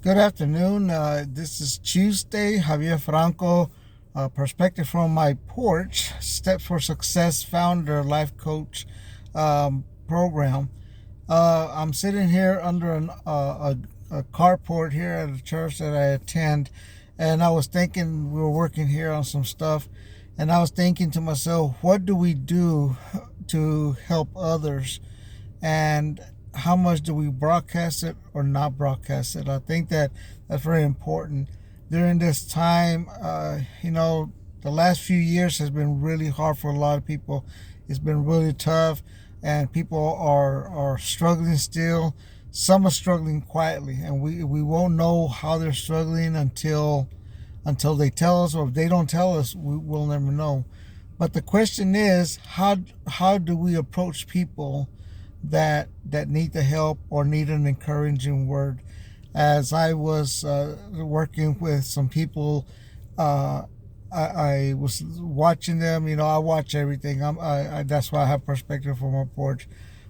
Good afternoon. This is Tuesday. Javier Franco, perspective from My Porch, Steps for Success founder, life coach program. I'm sitting here under a carport here at a church that I attend, and I was thinking we were working here on some stuff, and I was thinking to myself, what do we do to help others? And how much do we broadcast it or not broadcast it? I think that's very important during this time. The last few years has been really hard for a lot of people. It's been really tough, and people are struggling still. Some are struggling quietly, and we won't know how they're struggling until they tell us, or if they don't tell us, we'll never know. But the question is, how do we approach people that need the help or need an encouraging word? As I was working with some people, I was watching them. I watch everything. That's why I have perspective from my porch.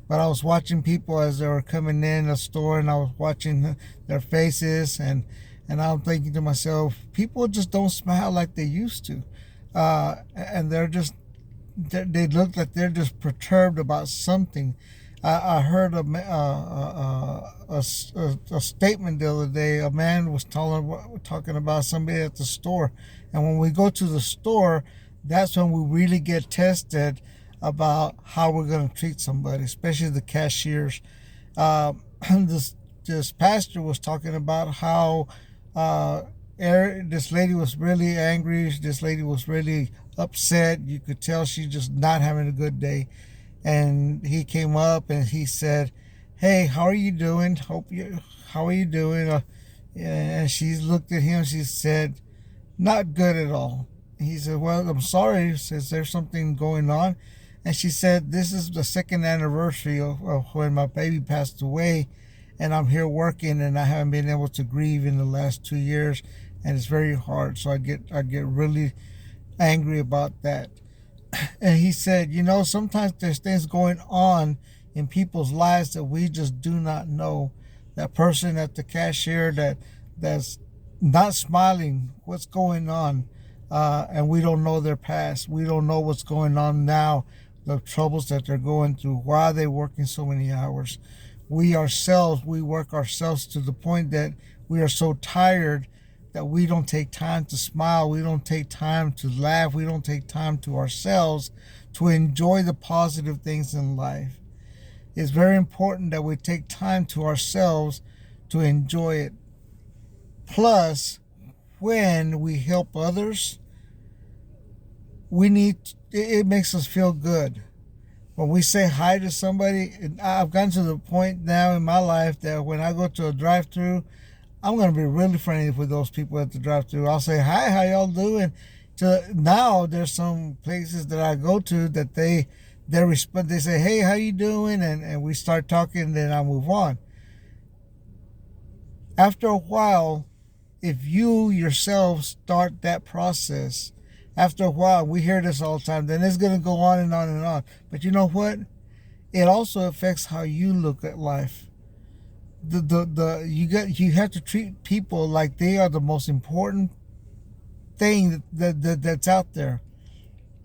But I was watching people as they were coming in the store, and I was watching their faces, and I'm thinking to myself, people just don't smile like they used to, and they look like they're just perturbed about something. I heard a statement the other day. A man was talking about somebody at the store, and when we go to the store, that's when we really get tested about how we're going to treat somebody, especially the cashiers. Uh, this pastor was talking about how this lady was really angry. This lady was really upset. You could tell she's just not having a good day. And he came up and he said, "Hey, how are you doing? How are you doing?" And she looked at him. She said, "Not good at all." He said, "Well, I'm sorry. Is there something going on?" And she said, "This is the second anniversary of when my baby passed away, and I'm here working, and I haven't been able to grieve in the last 2 years, and it's very hard. So I get really angry about that." And he said, sometimes there's things going on in people's lives that we just do not know. That person at the cashier that's not smiling, what's going on? And we don't know their past. We don't know what's going on now, the troubles that they're going through. Why are they working so many hours? We work ourselves to the point that we are so tired that we don't take time to smile. We don't take time to laugh. We don't take time to ourselves to enjoy the positive things in life. It's very important that we take time to ourselves to enjoy it. Plus, when we help others, it makes us feel good. When we say hi to somebody, I've gotten to the point now in my life that when I go to a drive-through, I'm gonna be really friendly with those people at the drive-thru. I'll say, "Hi, how y'all doing?" Now, there's some places that I go to that they respond. They say, "Hey, how you doing?" And we start talking. And then I move on. After a while, if you yourself start that process, after a while, we hear this all the time. Then it's gonna go on and on and on. But you know what? It also affects how you look at life. You have to treat people like they are the most important thing that's out there.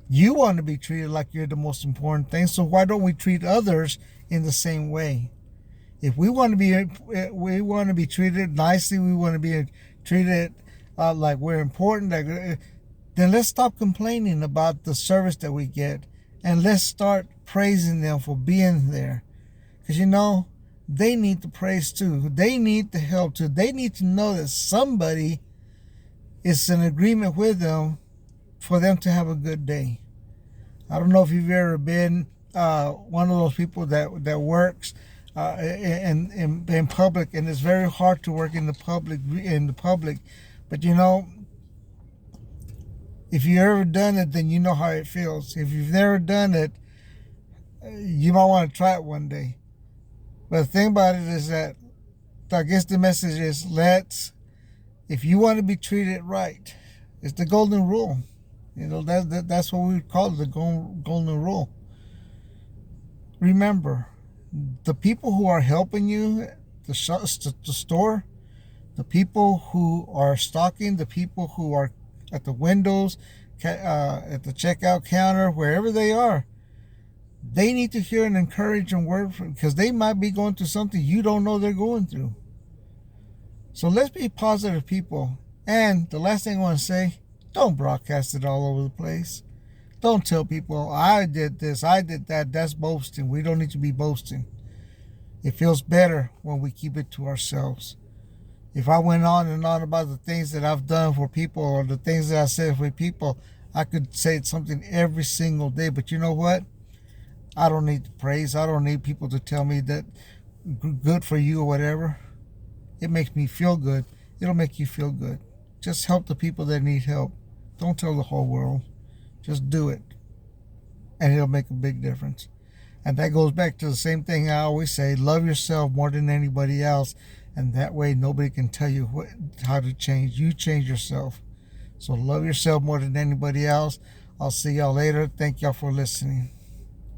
You want to be treated like you're the most important thing, so why don't we treat others in the same way? If we want to be treated nicely, we want to be treated like we're important, then let's stop complaining about the service that we get, and let's start praising them for being there. Because they need the praise too. They need the help too. They need to know that somebody is in agreement with them for them to have a good day. I don't know if you've ever been one of those people that works in public, and it's very hard to work in the public. But if you've ever done it, then you know how it feels. If you've never done it, you might want to try it one day. But the thing about it is that I guess the message is, if you want to be treated right, it's the golden rule. That's what we call it, the golden rule. Remember, the people who are helping you, the store, The people who are stalking, the people who are at the windows, at the checkout counter, wherever they are, they need to hear an encouraging word because they might be going through something you don't know they're going through. So let's be positive people. And the last thing I want to say, don't broadcast it all over the place. Don't tell people, I did this, I did that. That's boasting. We don't need to be boasting. It feels better when we keep it to ourselves. If I went on and on about the things that I've done for people or the things that I said for people, I could say something every single day. But you know what? I don't need praise. I don't need people to tell me that good for you or whatever. It makes me feel good. It'll make you feel good. Just help the people that need help. Don't tell the whole world. Just do it. And it'll make a big difference. And that goes back to the same thing I always say, love yourself more than anybody else. And that way nobody can tell you how to change. You change yourself. So love yourself more than anybody else. I'll see y'all later. Thank y'all for listening.